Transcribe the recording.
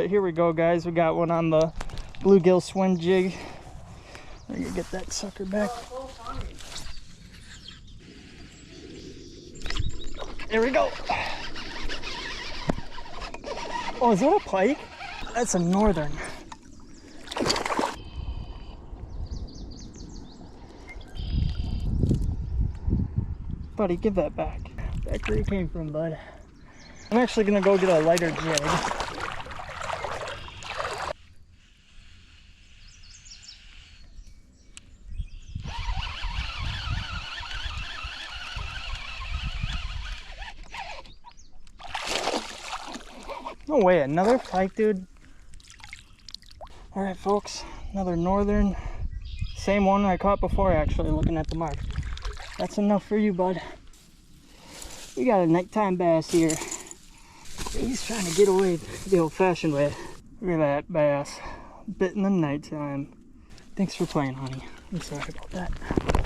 Here we go, guys. We got one on the bluegill swim jig. We're gonna get that sucker back. There we go. Oh, is that a pike? That's a northern. Buddy, give that back. Back where you came from, bud. I'm actually gonna go get a lighter jig. No way, another pike, dude. All right, folks, another northern. Same one I caught before, actually, looking at the mark. That's enough for you, bud. We got a nighttime bass here. He's trying to get away the old-fashioned way. Look at that bass. Bit in the nighttime. Thanks for playing, honey. I'm sorry about that.